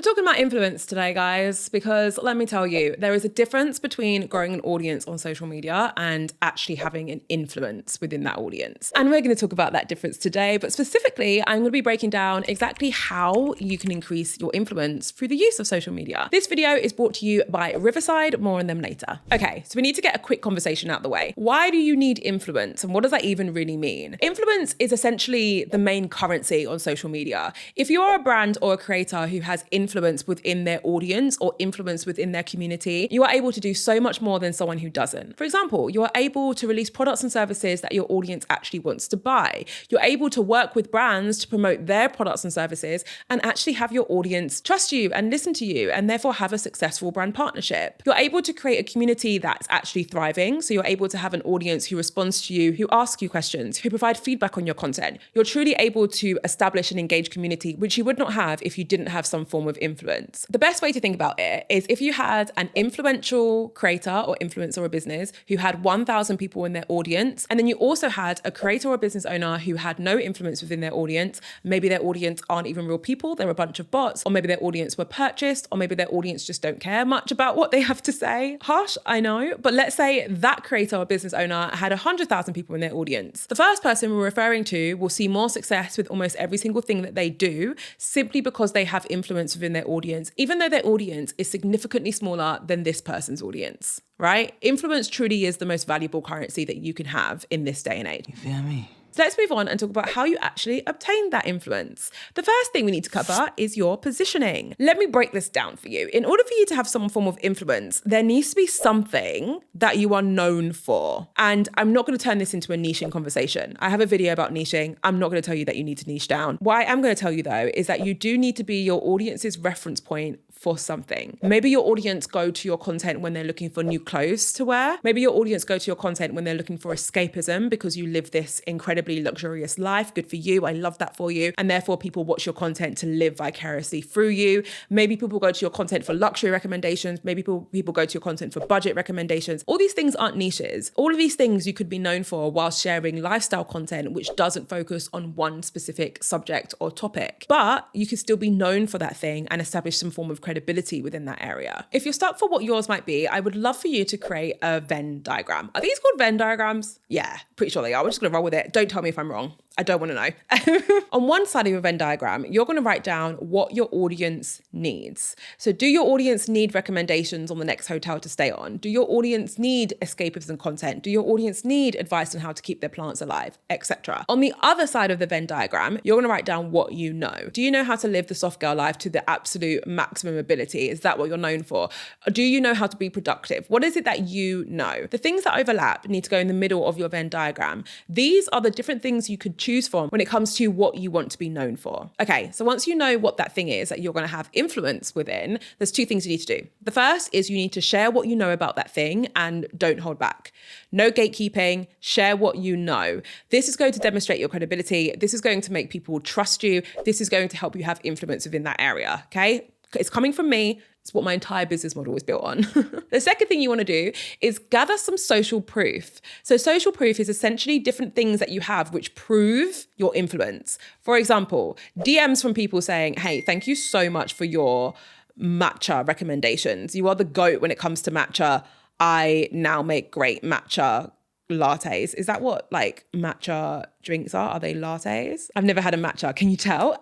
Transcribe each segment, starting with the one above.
talking about influence today, guys, because let me tell you, there is a difference between growing an audience on social media and actually having an influence within that audience. And we're going to talk about that difference today, but specifically, I'm going to be breaking down exactly how you can increase your influence through the use of social media. This video is brought to you by Riverside, more on them later. Okay, so we need to get a quick conversation out the way. Why do you need influence, and what does that even really mean? Influence is essentially the main currency on social media. If you are a brand or a creator who has influence within their audience or influence within their community, you are able to do so much more than someone who doesn't. For example, you are able to release products and services that your audience actually wants to buy. You're able to work with brands to promote their products and services and actually have your audience trust you and listen to you and therefore have a successful brand partnership. You're able to create a community that's actually thriving. So you're able to have an audience who responds to you, who asks you questions, who provide feedback on your content. You're truly able to establish an engaged community, which you would not have if you didn't have some form of influence. The best way to think about it is if you had an influential creator or influencer or business who had 1,000 people in their audience, and then you also had a creator or business owner who had no influence within their audience. Maybe their audience aren't even real people, they're a bunch of bots, or maybe their audience were purchased, or maybe their audience just don't care much about what they have to say. Harsh, I know, but let's say that creator or business owner had 100,000 people in their audience. The first person we're referring to will see more success with almost every single thing that they do simply because they have influence within their audience, even though their audience is significantly smaller than this person's audience, right? Influence truly is the most valuable currency that you can have in this day and age. You feel me? So let's move on and talk about how you actually obtain that influence. The first thing we need to cover is your positioning. Let me break this down for you. In order for you to have some form of influence, there needs to be something that you are known for. And I'm not going to turn this into a niching conversation. I have a video about niching. I'm not going to tell you that you need to niche down. What I am going to tell you though is that you do need to be your audience's reference point for something. Maybe your audience go to your content when they're looking for new clothes to wear. Maybe your audience go to your content when they're looking for escapism because you live this incredibly luxurious life. Good for you. I love that for you. And therefore people watch your content to live vicariously through you. Maybe people go to your content for luxury recommendations. Maybe people go to your content for budget recommendations. All these things aren't niches. All of these things you could be known for while sharing lifestyle content, which doesn't focus on one specific subject or topic. But you could still be known for that thing and establish some form of credibility within that area. If you're stuck for what yours might be, I would love for you to create a Venn diagram. Are these called Venn diagrams? Yeah, pretty sure they are. We're just going to roll with it. Don't tell me if I'm wrong. I don't want to know. On one side of your Venn diagram, you're going to write down what your audience needs. So do your audience need recommendations on the next hotel to stay on? Do your audience need escapism content? Do your audience need advice on how to keep their plants alive, etc.? On the other side of the Venn diagram, you're going to write down what you know. Do you know how to live the soft girl life to the absolute maximum ability? Is that what you're known for? Do you know how to be productive? What is it that you know? The things that overlap need to go in the middle of your Venn diagram. These are the different things you could choose from when it comes to what you want to be known for. Okay, so once you know what that thing is that you're going to have influence within, there's two things you need to do. The first is you need to share what you know about that thing and don't hold back. No gatekeeping, share what you know. This is going to demonstrate your credibility. This is going to make people trust you. This is going to help you have influence within that area, okay? It's coming from me. It's what my entire business model is built on. The second thing you want to do is gather some social proof. So social proof is essentially different things that you have which prove your influence. For example, DMs from people saying, hey, thank you so much for your matcha recommendations. You are the GOAT when it comes to matcha. I now make great matcha lattes. Is that what like matcha drinks are? Are they lattes? I've never had a matcha. Can you tell?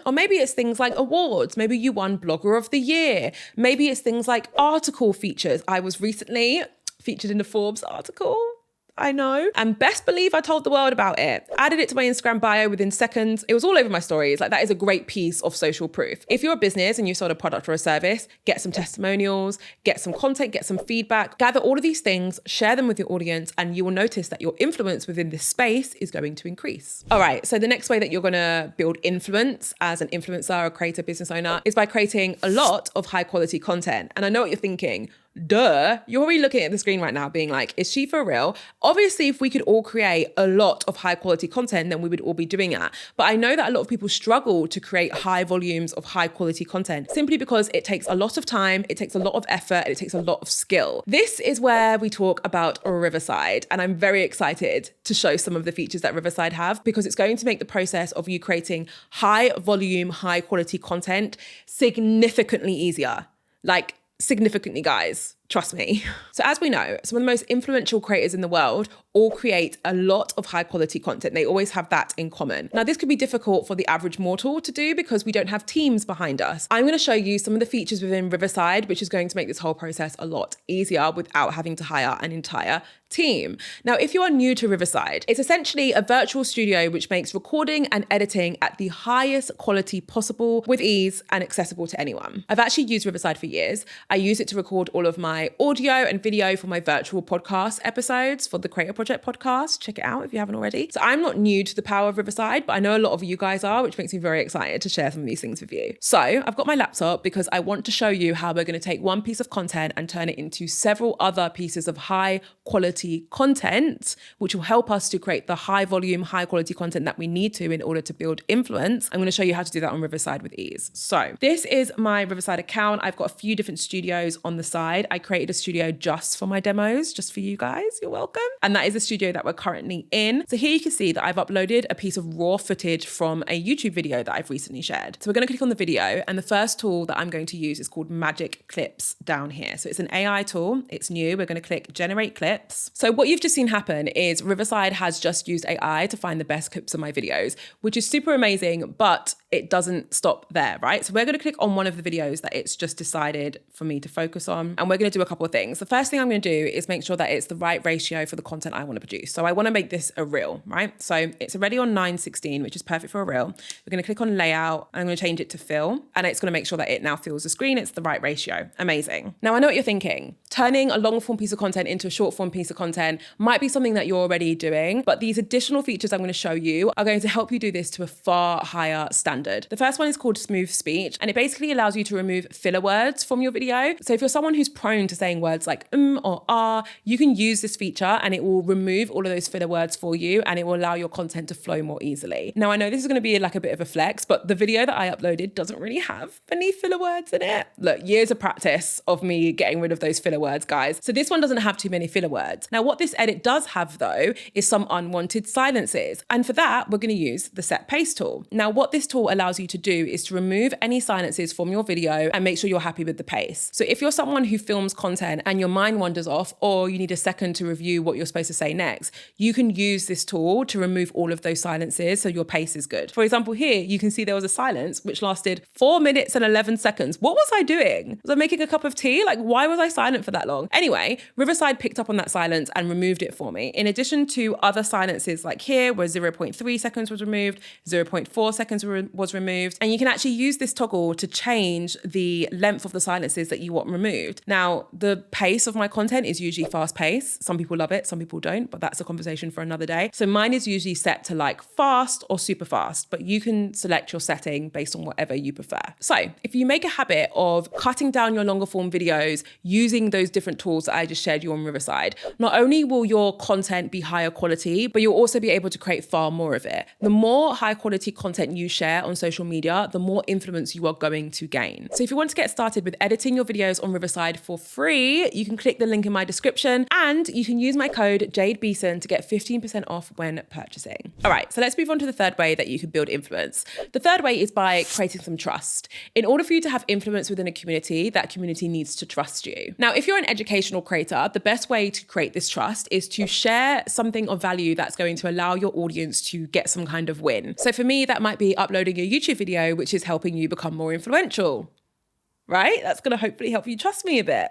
Or maybe it's things like awards. Maybe you won Blogger of the Year. Maybe it's things like article features. I was recently featured in a Forbes article. I know. And best believe I told the world about it. Added it to my Instagram bio within seconds. It was all over my stories. Like that is a great piece of social proof. If you're a business and you sold a product or a service, get some testimonials, get some content, get some feedback, gather all of these things, share them with your audience, and you will notice that your influence within this space is going to increase. All right. So the next way that you're going to build influence as an influencer or creator, business owner is by creating a lot of high quality content. And I know what you're thinking. Duh. You're already looking at the screen right now being like, is she for real? Obviously, if we could all create a lot of high quality content, then we would all be doing that. But I know that a lot of people struggle to create high volumes of high quality content simply because it takes a lot of time, it takes a lot of effort, it takes a lot of skill. This is where we talk about Riverside, and I'm very excited to show some of the features that Riverside have, because it's going to make the process of you creating high volume, high quality content significantly easier. Like, significantly, guys. Trust me. So as we know, some of the most influential creators in the world all create a lot of high quality content. They always have that in common. Now, this could be difficult for the average mortal to do because we don't have teams behind us. I'm going to show you some of the features within Riverside, which is going to make this whole process a lot easier without having to hire an entire team. Now, if you are new to Riverside, it's essentially a virtual studio which makes recording and editing at the highest quality possible with ease and accessible to anyone. I've actually used Riverside for years. I use it to record all of my audio and video for my virtual podcast episodes for the Creator Project podcast. Check it out if you haven't already. So I'm not new to the power of Riverside, but I know a lot of you guys are, which makes me very excited to share some of these things with you. So I've got my laptop because I want to show you how we're going to take one piece of content and turn it into several other pieces of high quality content, which will help us to create the high volume, high quality content that we need to in order to build influence. I'm going to show you how to do that on Riverside with ease. So this is my Riverside account. I've got a few different studios on the side. I created a studio just for my demos, just for you guys. You're welcome. And that is the studio that we're currently in. So here you can see that I've uploaded a piece of raw footage from a YouTube video that I've recently shared. So we're going to click on the video, and the first tool that I'm going to use is called Magic Clips down here. So it's an AI tool. It's new. We're going to click Generate Clips. So what you've just seen happen is Riverside has just used AI to find the best clips of my videos, which is super amazing, but it doesn't stop there, right? So we're going to click on one of the videos that it's just decided for me to focus on, and we're going to do a couple of things. The first thing I'm going to do is make sure that it's the right ratio for the content I want to produce. So I want to make this a reel, right? So it's already on 9:16, which is perfect for a reel. We're going to click on layout, and I'm going to change it to fill, and it's going to make sure that it now fills the screen. It's the right ratio. Amazing. Now I know what you're thinking. Turning a long form piece of content into a short form piece of content might be something that you're already doing, but these additional features I'm going to show you are going to help you do this to a far higher standard. The first one is called smooth speech, and it basically allows you to remove filler words from your video. So if you're someone who's prone to saying words like or ah, you can use this feature and it will remove all of those filler words for you, and it will allow your content to flow more easily. Now I know this is going to be like a bit of a flex, but the video that I uploaded doesn't really have any filler words in it. Look, years of practice of me getting rid of those filler words, guys. So this one doesn't have too many filler words. Now what this edit does have though is some unwanted silences. And for that, we're going to use the set pace tool. Now what this tool allows you to do is to remove any silences from your video and make sure you're happy with the pace. So if you're someone who films content and your mind wanders off, or you need a second to review what you're supposed to say next, you can use this tool to remove all of those silences so your pace is good. For example, here you can see there was a silence which lasted 4 minutes and 11 seconds. What was I doing? Was I making a cup of tea? Like, why was I silent for that long? Anyway, Riverside picked up on that silence and removed it for me. In addition to other silences like here where 0.3 seconds was removed, 0.4 seconds was removed. And you can actually use this toggle to change the length of the silences that you want removed. Now, the pace of my content is usually fast paced. Some people love it, some people don't, but that's a conversation for another day. So mine is usually set to like fast or super fast, but you can select your setting based on whatever you prefer. So if you make a habit of cutting down your longer form videos using those different tools that I just shared you on Riverside, not only will your content be higher quality, but you'll also be able to create far more of it. The more high quality content you share on social media, the more influence you are going to gain. So if you want to get started with editing your videos on Riverside for free, you can click the link in my description, and you can use my code JadeBeeson to get 15% off when purchasing. All right, so let's move on to the third way that you can build influence. The third way is by creating some trust. In order for you to have influence within a community, that community needs to trust you. Now, if you're an educational creator, the best way to create this trust is to share something of value that's going to allow your audience to get some kind of win. So for me, that might be uploading a YouTube video, which is helping you become more influential. Right? That's going to hopefully help you trust me a bit.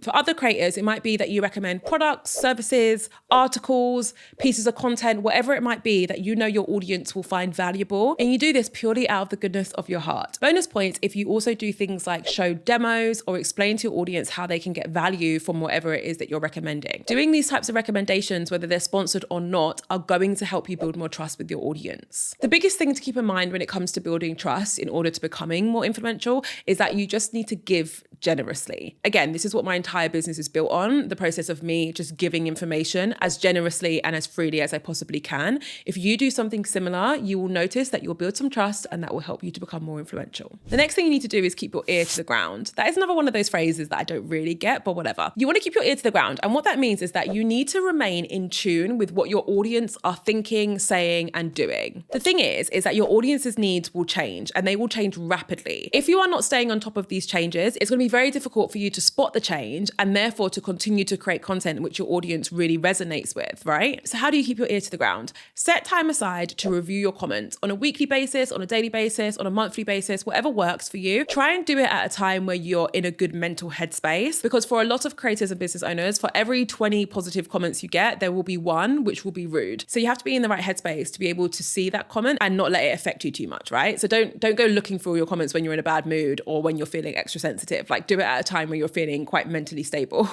For other creators, it might be that you recommend products, services, articles, pieces of content, whatever it might be that you know your audience will find valuable. And you do this purely out of the goodness of your heart. Bonus points if you also do things like show demos or explain to your audience how they can get value from whatever it is that you're recommending. Doing these types of recommendations, whether they're sponsored or not, are going to help you build more trust with your audience. The biggest thing to keep in mind when it comes to building trust in order to becoming more influential is that you just need to give generously. Again, this is what my entire business is built on, the process of me just giving information as generously and as freely as I possibly can. If you do something similar, you will notice that you'll build some trust and that will help you to become more influential. The next thing you need to do is keep your ear to the ground. That is another one of those phrases that I don't really get, but whatever. You want to keep your ear to the ground. And what that means is that you need to remain in tune with what your audience are thinking, saying, and doing. The thing is that your audience's needs will change and they will change rapidly. If you are not staying on top of these changes, it's going to be very difficult for you to spot the change and therefore to continue to create content which your audience really resonates with, right? So how do you keep your ear to the ground? Set time aside to review your comments on a weekly basis, on a daily basis, on a monthly basis, whatever works for you. Try and do it at a time where you're in a good mental headspace, because for a lot of creators and business owners, for every 20 positive comments you get, there will be one which will be rude. So you have to be in the right headspace to be able to see that comment and not let it affect you too much, right? So don't go looking for all your comments when you're in a bad mood or when you're feeling extra sensitive. Like, do it at a time where you're feeling quite mentally stable.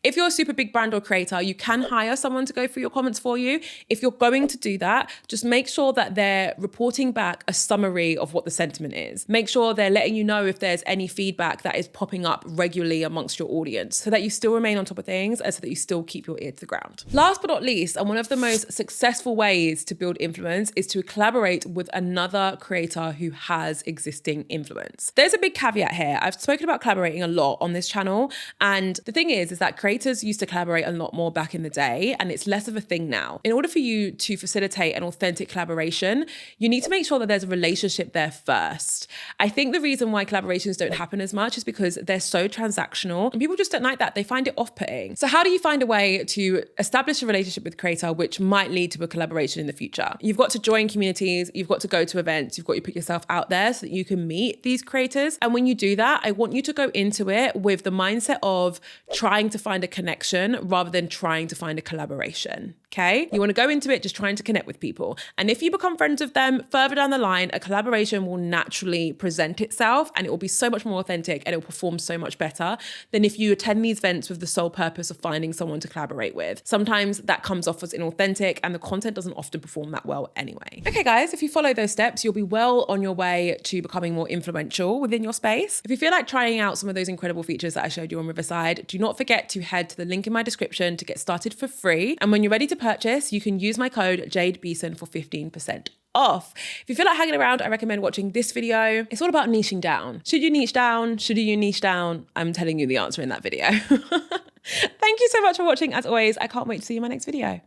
If you're a super big brand or creator, you can hire someone to go through your comments for you. If you're going to do that, just make sure that they're reporting back a summary of what the sentiment is. Make sure they're letting you know if there's any feedback that is popping up regularly amongst your audience, so that you still remain on top of things and so that you still keep your ear to the ground. Last but not least, and one of the most successful ways to build influence is to collaborate with another creator who has existing influence. There's a big caveat here. I've spoken about collaborating a lot on this channel, and the thing is that creators used to collaborate a lot more back in the day, and it's less of a thing now. In order for you to facilitate an authentic collaboration, you need to make sure that there's a relationship there first. I think the reason why collaborations don't happen as much is because they're so transactional and people just don't like that. They find it off-putting. So how do you find a way to establish a relationship with a creator which might lead to a collaboration in the future? You've got to join communities, you've got to go to events, you've got to put yourself out there so that you can meet these creators. And when you do that, I want you to go into it with the mindset of trying to find a connection rather than trying to find a collaboration. Okay? You want to go into it just trying to connect with people. And if you become friends with them, further down the line, a collaboration will naturally present itself and it will be so much more authentic and it will perform so much better than if you attend these events with the sole purpose of finding someone to collaborate with. Sometimes that comes off as inauthentic and the content doesn't often perform that well anyway. Okay, guys, if you follow those steps, you'll be well on your way to becoming more influential within your space. If you feel like trying out some of those incredible features that I showed you on Riverside, do not forget to head to the link in my description to get started for free. And when you're ready to purchase, you can use my code JadeBeeson for 15% off. If you feel like hanging around, I recommend watching this video. It's all about niching down. Should you niche down? Should you niche down? I'm telling you the answer in that video. Thank you so much for watching. As always, I can't wait to see you in my next video.